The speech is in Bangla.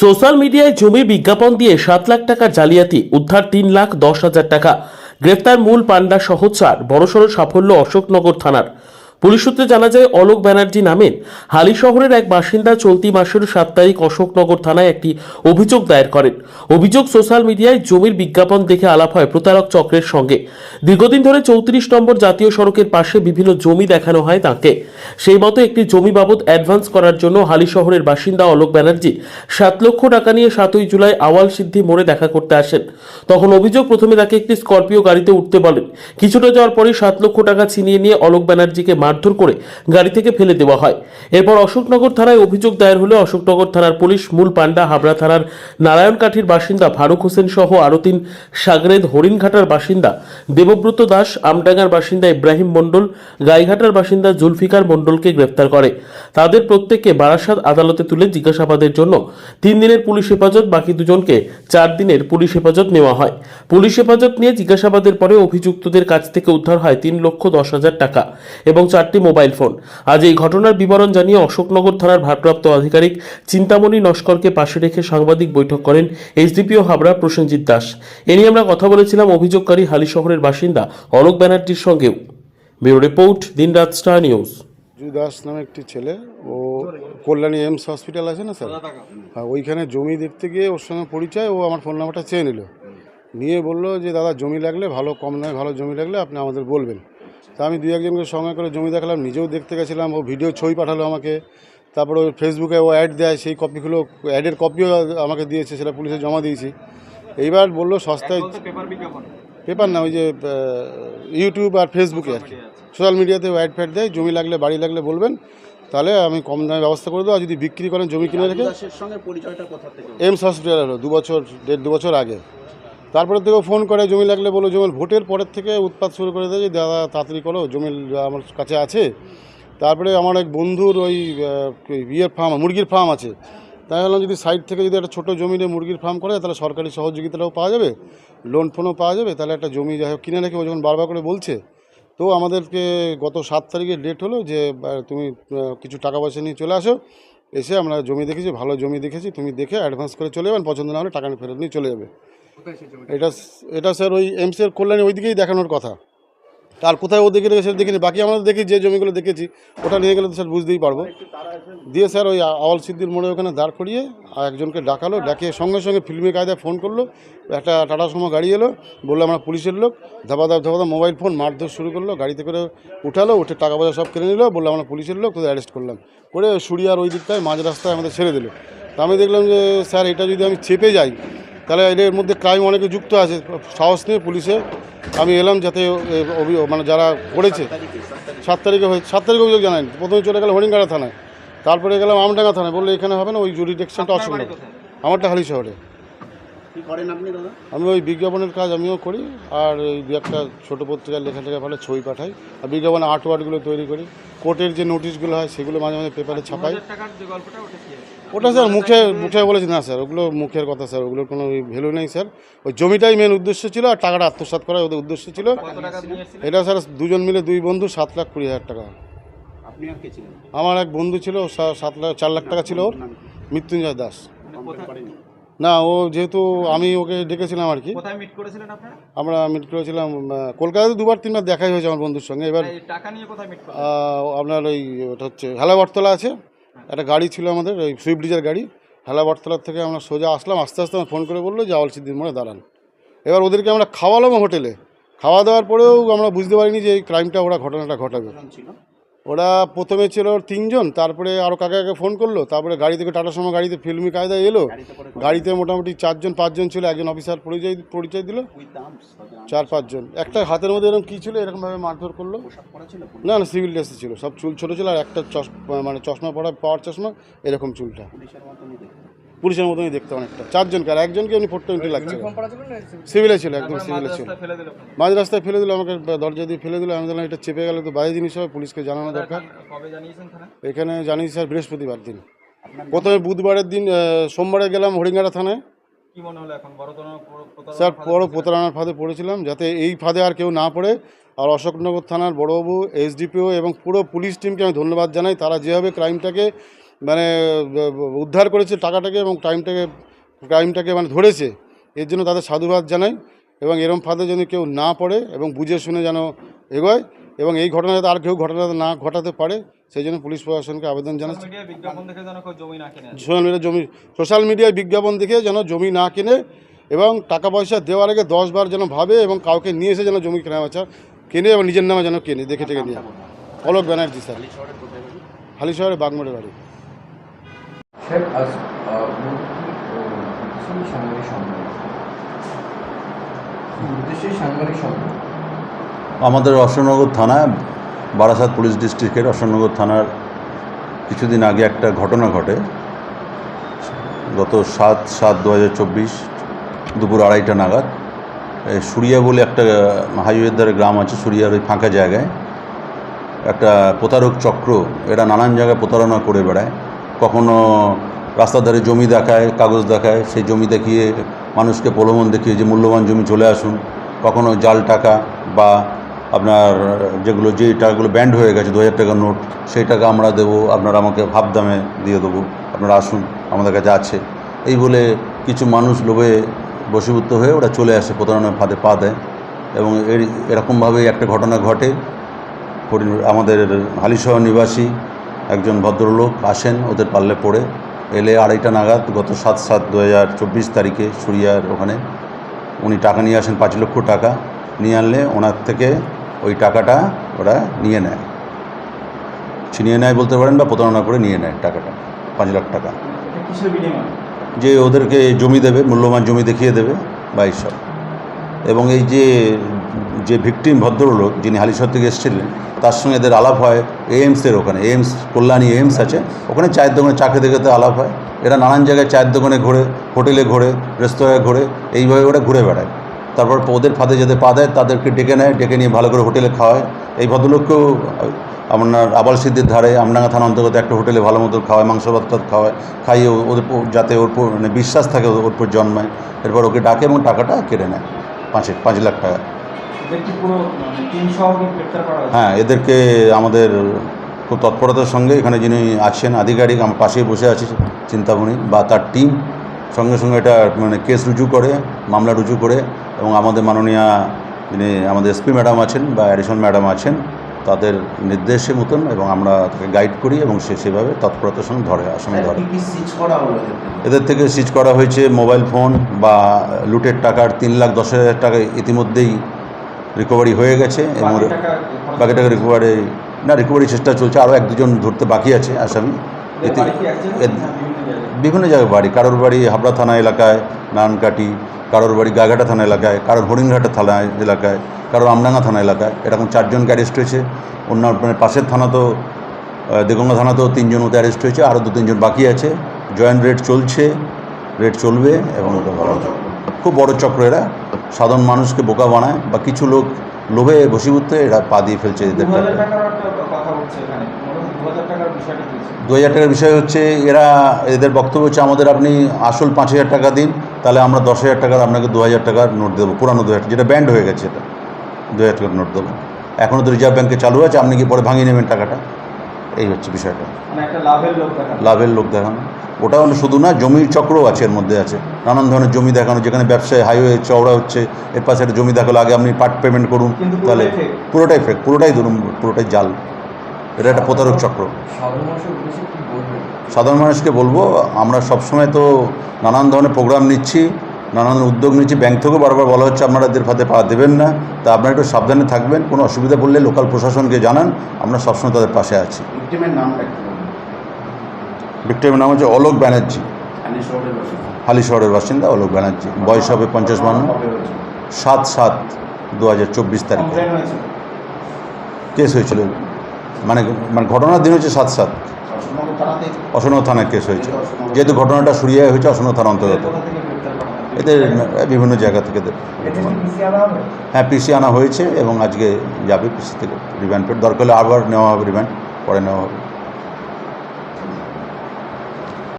সোশ্যাল মিডিয়ায় জমি বিজ্ঞাপন দিয়ে 7 লাখ টাকা জালিয়াতি, উদ্ধার 3,10,000 টাকা, গ্রেফতার মূল পান্ডা সহ 4। বড়সড় সাফল্য অশোকনগর থানার। পুলিশ সূত্রে জানা যায়, অলোক ব্যানার্জি নামের হালি শহরের এক বাসিন্দা চলতি মাসের 7 তারিখ অশোকনগর থানায় একটি অভিযোগ দায়ের করেন। অভিযোগ, সোশ্যাল মিডিয়ায় জমির বিজ্ঞাপন দেখে আলাপ হয় প্রতারক চক্রের সঙ্গে। দীর্ঘদিন ধরে 34 নম্বর জাতীয় সড়কের পাশে বিভিন্ন জমি দেখানো হয় তাকে। সেই মতো একটি জমি বাবদ অ্যাডভান্স করার জন্য হালি শহরের বাসিন্দা অলোক ব্যানার্জি 7 লক্ষ টাকা নিয়ে 7ই জুলাই আওয়াল সিদ্ধি মোড়ে দেখা করতে আসেন। তখন অভিযোগ, প্রথমে তাকে একটি স্করপিও গাড়িতে উঠতে বলেন। কিছুটা যাওয়ার পরে 7 লক্ষ টাকা ছিনিয়ে নিয়ে অলোক ব্যানার্জিকে মারধর করে গাড়ি থেকে ফেলে দেওয়া হয়। এরপর অশোকনগর থানায় অভিযোগ দায়ের হলে অশোকনগর থানার পুলিশ মূল পান্ডা হাবড়া থানার নারায়ণকাঠির বাসিন্দা ফারুক হোসেন সহ আরও 3 সাগরেদ হরিণঘাটার বাসিন্দা দেবব্রত দাস, আমডাঙ্গার বাসিন্দা ইব্রাহিম মণ্ডল, গাইঘাটার বাসিন্দা জুলফিকার মণ্ডলকে গ্রেফতার করে। তাদের প্রত্যেককে বারাসাত আদালতে তুলে জিজ্ঞাসাবাদের জন্য 3 দিনের পুলিশ হেফাজত, বাকি দুজনকে 4 দিনের পুলিশ হেফাজত নেওয়া হয়। পুলিশ হেফাজত নিয়ে জিজ্ঞাসাবাদের পরে অভিযুক্তদের কাছ থেকে উদ্ধার হয় 3,10,000 টাকা এবং 4টি মোবাইল ফোন। আজ এই ঘটনার বিবরণ জানিয়ে অশোকনগর থানার ভারপ্রাপ্ত আধিকারিক চিন্তামণি নস্করকে পাশে রেখে সাংবাদিক বৈঠক করেন এসডিপিও হাবড়া প্রসেনজিৎ দাস। এ নিয়ে আমরা কথা বলেছিলাম অভিযোগকারী হালি শহরের বাসিন্দা অলোক ব্যানার্জির সঙ্গেও। ব্যুরো রিপোর্ট, দিনরাত স্টার নিউজ। জু দাস নামে একটি ছেলে, ও কল্যাণী এমস হসপিটাল আছে না স্যার, হ্যাঁ ওইখানে জমি দেখতে গিয়ে ওর সঙ্গে পরিচয়। ও আমার ফোন নাম্বারটা চেয়ে নিয়ে বললো যে দাদা জমি লাগলে, ভালো কম নয় ভালো জমি লাগলে আপনি আমাদের বলবেন। তা আমি 2-1জনকে সঙ্গে করে জমি দেখালাম, নিজেও দেখতে গেছিলাম। ও ভিডিও ছবি পাঠালো আমাকে, তারপরে ওই ফেসবুকে ও অ্যাড দেয়, সেই কপিগুলো অ্যাডের কপিও আমাকে দিয়েছে, সেটা পুলিশে জমা দিয়েছি। এইবার বললো সস্তায়, পেপার না, ওই যে ইউটিউব আর ফেসবুকে আর কি, সোশ্যাল মিডিয়াতে অ্যাড ফ্যাড দেয়, জমি লাগলে বাড়ি লাগলে বলবেন, তাহলে আমি কম দামে ব্যবস্থা করে দেবো। আর যদি বিক্রি করেন জমি কিনে রেখে। এমস হসপিটাল হলো 1.5-2 বছর আগে। তারপরে থেকে ফোন করে জমি লাগলে বলো জমি। ভোটের পরের থেকে উৎপাত শুরু করে দেয় যে দাদা তাড়াতাড়ি করো, জমি আমার কাছে আছে। তারপরে আমার এক বন্ধুর ওই ইয়ের ফার্ম, মুরগির ফার্ম আছে। তাই বললাম যদি সাইড থেকে যদি একটা ছোটো জমি নিয়ে মুরগির ফার্ম করে, তাহলে সরকারি সহযোগিতাটাও পাওয়া যাবে, লোন ফোনও পাওয়া যাবে। তাহলে একটা জমি যাই হোক কিনে রেখে, ও যখন বারবার করে বলছে, তো আমাদেরকে গত 7 তারিখে ডেট হলো যে তুমি কিছু টাকা পয়সা নিয়ে চলে আসো, এসে আমরা জমি দেখেছি, ভালো জমি দেখেছি, তুমি দেখে অ্যাডভান্স করে চলে যাবেন, পছন্দ না হলে টাকা ফেরত নিয়ে চলে যাবে। এটা স্যার ওই এমসের কল্যাণী ওই দিকেই দেখানোর কথা। আর কোথায় ও দেখে সেটা দেখিনি, বাকি আমরা দেখি যে জমিগুলো দেখেছি ওটা নিয়ে গেলে তো স্যার বুঝতেই পারবো। দিয়ে স্যার ওই আওয়াল সিদ্ধির মোড়ে ওখানে দাঁড় করিয়ে একজনকে ডাকালো, ডাকিয়ে সঙ্গে সঙ্গে ফিল্মি কায়দায় ফোন করলো। একটা টাটা সুমো গাড়ি এলো, বললো আমরা পুলিশের লোক, ধাপাধাপ মোবাইল ফোন মারধর শুরু করলো, গাড়িতে করে উঠালো, উঠে টাকা পয়সা সব কেড়ে নিল, বললো আমরা পুলিশের লোক, তোদের অ্যারেস্ট করলাম করে সুরিয়ার ওই দিকটায় মাঝ রাস্তায় আমাদের ছেড়ে দিল। তা আমি দেখলাম যে স্যার এটা যদি আমি চেপে যাই তাহলে এর মধ্যে ক্রাইম অনেকে যুক্ত আছে। সাহস নিয়ে পুলিশে আমি এলাম, যাতে মানে যারা করেছে 7 তারিখে অভিযোগ জানাই। প্রথমে চলে গেলাম হরিণঘাটা থানায়, তারপরে গেলাম আমডাঙ্গা থানায়, বললো এখানে হবে না, ওই জুরিডিকশনটা অসম্ভব। আমারটা হালি শহরে। আমি ওই বিজ্ঞাপনের কাজ আমিও করি, আর এই 2-1টা ছোটো পত্রিকার লেখা ভালো ছবি পাঠাই, আর বিজ্ঞাপনে আর্টওয়ার্কগুলো তৈরি করি। কোর্টের যে নোটিশগুলো হয় সেগুলো মাঝে মাঝে পেপারে ছাপাই। ওটা স্যার মুখে বলেছি না স্যার, ওগুলো মুখের কথা স্যার, ওগুলোর কোনো ভ্যালু নেই স্যার। ওই জমিটাই মেন উদ্দেশ্য ছিল, আর টাকাটা আত্মসাৎ করা ওদের উদ্দেশ্য ছিল। এটা স্যার দুজন মিলে 2 বন্ধু 7,20,000 টাকা। আমার এক বন্ধু ছিল, 4 লাখ টাকা ছিল ওর, মৃত্যুঞ্জয় দাস। না, ও যেহেতু আমি ওকে ডেকেছিলাম আর কি। আমরা মিট করেছিলাম কলকাতাতে 2-3বার দেখাই হয়েছে আমার বন্ধুর সঙ্গে। এবার আপনার ওই ওটা হচ্ছে হেলাবরতলা আছে, একটা গাড়ি ছিল আমাদের, ওই সুইফট ডিজার গাড়ি। হেলাবরতলার থেকে আমরা সোজা আসলাম, আস্তে আস্তে আমার ফোন করে বললো যে আওয়াল সিদ্ধির মোড়ে দাঁড়ান। এবার ওদেরকে আমরা খাওয়ালাম হোটেলে। খাওয়া দাওয়ার পরেও আমরা বুঝতে পারিনি যে এই ক্রাইমটা ঘটনাটা ঘটাবে। ওরা প্রথমে ছিল 3 জন, তারপরে আরও কাকে ফোন করলো, তারপরে গাড়ি থেকে টাটা সুমো গাড়িতে ফিল্মি কায়দায় এলো। গাড়িতে মোটামুটি 4-5 জন ছিল, একজন অফিসার পরিচয় দিল, 4-5 জন। একটা হাতের মধ্যে এরকম কী ছিল, এরকমভাবে মারধর করলো। না, সিভিল ড্রেসে ছিল, সব চুল ছোটো ছিল, আর একটা মানে চশমা পড়া, পাওয়ার চশমা, এরকম চুলটা পুলিশের মতনই দেখতে অনেকটা। 4 জনকে, আর একজনকে এমনি ফটো এন্ট্রি লাগছে, সিভিলে ছিল, একদম সিভিলে ছিল। মাঝ রাস্তায় ফেলে দিল, আমাকে দরজা দিয়ে ফেলে দিল। আমি বললাম এটা চেপে গেলে তো বাজে জিনিস হবে, পুলিশকে জানানো দরকার। এখানে জানিয়েছি স্যার বৃহস্পতিবার দিন। প্রথমে বুধবারের দিন, সোমবারে গেলাম হরিণঘাটা থানায়। স্যার বড় প্রতারণার ফাঁদে পড়েছিলাম, যাতে এই ফাঁদে আর কেউ না পড়ে। আর অশোকনগর থানার বড়বাবু, এসডিপিও এবং পুরো পুলিশ টিমকে আমি ধন্যবাদ জানাই। তারা যেভাবে ক্রাইমটাকে মানে উদ্ধার করেছে টাকাটাকে এবং ক্রাইমটাকে মানে ধরেছে, এর জন্য তাদের সাধুবাদ জানাই। এবং এরম ফাঁদে যেন কেউ না পড়ে এবং বুঝে শুনে যেন এগোয়, এবং এই ঘটনা যাতে আর কেউ ঘটনা না ঘটাতে পারে সেই জন্য পুলিশ প্রশাসনকে আবেদন জানাচ্ছি। সোশ্যাল মিডিয়ায় বিজ্ঞাপন দেখে যেন জমি না কিনে এবং টাকা পয়সা দেওয়ার আগে 10 বার যেন ভাবে এবং কাউকে নিয়ে এসে যেন জমি কেনা বেচা কেনে এবং নিজের নামে যেন কেনে দেখে টেকে নিয়ে। অলোক ব্যানার্জি স্যার, হালি শহরে বাগমোড়ে বাড়ি। আমাদের অশোকনগর থানা, বারাসাত পুলিশ ডিস্ট্রিক্টের অশোকনগর থানার কিছুদিন আগে একটা ঘটনা ঘটে। গত 7/7/2024 দুপুর 2:30টা নাগাদ সুরিয়া বলে একটা হাইওয়ের ধারে গ্রাম আছে, সুরিয়ার ওই ফাঁকা জায়গায় একটা প্রতারক চক্র, এরা নানান জায়গায় প্রতারণা করে বেড়ায়। কখনো রাস্তার ধারে জমি দেখায়, কাগজ দেখায়, সেই জমি দেখিয়ে মানুষকে প্রলোভন দেখিয়ে যে মূল্যবান জমি চলে আসুন। কখনো জাল টাকা বা আপনার যে টাকাগুলো ব্যান্ড হয়ে গেছে 2000 টাকার নোট, সেই টাকা আমরা দেবো, আপনারা আমাকে হাফ দামে দিয়ে দেবো, আপনারা আসুন, আমাদের কাছে আছে। এই বলে কিছু মানুষ লোভে বশীভূত হয়ে ওরা চলে আসে, প্রতারণার ফাঁদে পা দেয়। এবং এরকমভাবেই একটা ঘটনা ঘটে। আমাদের হালিশহর নিবাসী একজন ভদ্রলোক আসেন ওদের পাল্লে পড়ে, এলে 2:30টা নাগাদ গত 7/7/2024 তারিখে সুরিয়ার ওখানে উনি টাকা নিয়ে আসেন, 5 লক্ষ টাকা নিয়ে আনলে ওনার থেকে ওই টাকাটা ওরা নিয়ে নেয়, ছিনিয়ে নেয় বলতে পারেন, বা প্রতারণা করে নিয়ে নেয় টাকাটা, 5 লাখ টাকা, যে ওদেরকে জমি দেবে, মূল্যবান জমি দেখিয়ে দেবে বা এইসব। এবং এই যে ভিকটিম ভদ্রলোক যিনি হালিশহর থেকে এসেছিলেন, তার সঙ্গে এদের আলাপ হয় এইমসের ওখানে, এইমস কল্যাণী এইমস আছে, ওখানে চায়ের দোকানে চাকরি দেখতে আলাপ হয়। এরা নানান জায়গায় চায়ের দোকানে ঘোরে, হোটেলে ঘোরে, রেস্তোরাঁয় ঘোরে, এইভাবে ওরা ঘুরে বেড়ায়। তারপর ওদের ফাঁদে যেতে পা দেয় তাদেরকে ডেকে নেয়, ডেকে নিয়ে ভালো করে হোটেলে খাওয়ায়। এই ভদ্রলোককেও আপনার আবাল সিদ্ধির ধারে আমডাঙ্গা থানা অন্তর্গত একটা হোটেলে ভালো মতো খাওয়ায়, মাংস ভাত খাওয়ায়, খাইয়ে ওদের যাতে ওর মানে বিশ্বাস থাকে ওর উপর জন্মায়। এরপর ওকে ডাকে এবং টাকাটা কেড়ে নেয়, 5 লাখ টাকা। হ্যাঁ, এদেরকে আমাদের খুব তৎপরতার সঙ্গে এখানে যিনি আছেন আধিকারিক, আমার পাশেই বসে আছে চিন্তামণি বা তার টিম, সঙ্গে সঙ্গে এটা মানে কেস রুজু করে, মামলা রুজু করে, এবং আমাদের মাননীয়া যিনি আমাদের এসপি ম্যাডাম আছেন বা অ্যাডিশনাল ম্যাডাম আছেন তাদের নির্দেশের মতন, এবং আমরা তাকে গাইড করি এবং সেভাবে তৎপরতার সঙ্গে আসামি ধরে। এদের থেকে সিজ করা হয়েছে মোবাইল ফোন বা লুটের টাকার 3,10,000 টাকা ইতিমধ্যেই রিকভারি হয়ে গেছে, এবং বাকি টাকা রিকভারি চেষ্টা চলছে। আরও 1-2জন ধরতে বাকি আছে আসামি। বিভিন্ন জায়গায় বাড়ি, কারোর বাড়ি হাবড়া থানা এলাকায় নানকাটি, কারোর বাড়ি গাঘাটা থানা এলাকায়, কারোর হরিণঘাটা থানা এলাকায়, কারোর আমডাঙ্গা থানা এলাকায়। এরকম 4জনকে অ্যারেস্ট হয়েছে। অন্য মানে পাশের থানা তো দেগঙ্গা থানাতেও 3জন মতো অ্যারেস্ট হয়েছে, আরও 2-3জন বাকি আছে। জয়েন্ট রেড চলছে, রেড চলবে। এবং খুব বড় চক্র এরা, সাধারণ মানুষকে বোকা বানায় বা কিছু লোক লোভে বশীভূত এরা পা দিয়ে ফেলছে এদের। 2000 টাকার বিষয় হচ্ছে, এদের বক্তব্য হচ্ছে আমাদের আপনি আসল 5,000 টাকা দিন, তাহলে আমরা 10,000 টাকার আপনাকে 2,000 টাকার নোট দেবো, পুরানো 2,000 যেটা ব্যান্ড হয়ে গেছে, এটা 2,000 টাকার নোট দেবো। এখনও তো রিজার্ভ ব্যাঙ্কে চালু আছে, আপনি কি পরে ভাঙিয়ে নেবেন টাকাটা, এই হচ্ছে বিষয়টা। লাভের লোক দেখানো, ওটাও শুধু না, জমির চক্রও আছে এর মধ্যে, আছে নানান ধরনের জমি দেখানো। যেখানে ব্যবসায় হাইওয়ে চওড়া হচ্ছে, এর পাশে একটা জমি দেখালো, আগে আপনি পার্ট পেমেন্ট করুন, তাহলে পুরোটাই ফেক, পুরোটাই ধরুন, পুরোটাই জাল। এটা একটা প্রতারক চক্র। সাধারণ মানুষকে বলবো, আমরা সবসময় তো নানান ধরনের প্রোগ্রাম নিচ্ছি, নানান উদ্যোগ নিচ্ছি। ব্যাংক থেকেও বারবার বলা হচ্ছে আপনারা এদের ফাঁদে পা দেবেন না, তা আপনারা একটু সাবধানে থাকবেন। কোনো অসুবিধা পড়লে লোকাল প্রশাসনকে জানান, আমরা সবসময় তাদের পাশে আছি। ভিক্টিমের নাম হচ্ছে অলোক ব্যানার্জি, হালিশহরের বাসিন্দা অলোক ব্যানার্জি। বয়স হবে 55-52। 7/7/2024 তারিখে কেস হয়েছিল। মানে ঘটনার দিন হচ্ছে 7/7, অশোকনগর থানায় কেস হয়েছে। যেহেতু ঘটনাটা সুরিয়ায় হয়েছে, অশোকনগর থানা অন্তর্গত। এদের বিভিন্ন জায়গা থেকে হ্যাঁ পিসি আনা হয়েছে, এবং আজকে যাবে পিসি থেকে রিমান্ড পেড। দরকার হলে আবার নেওয়া হবে রিমান্ড, পরে নেওয়া হবে।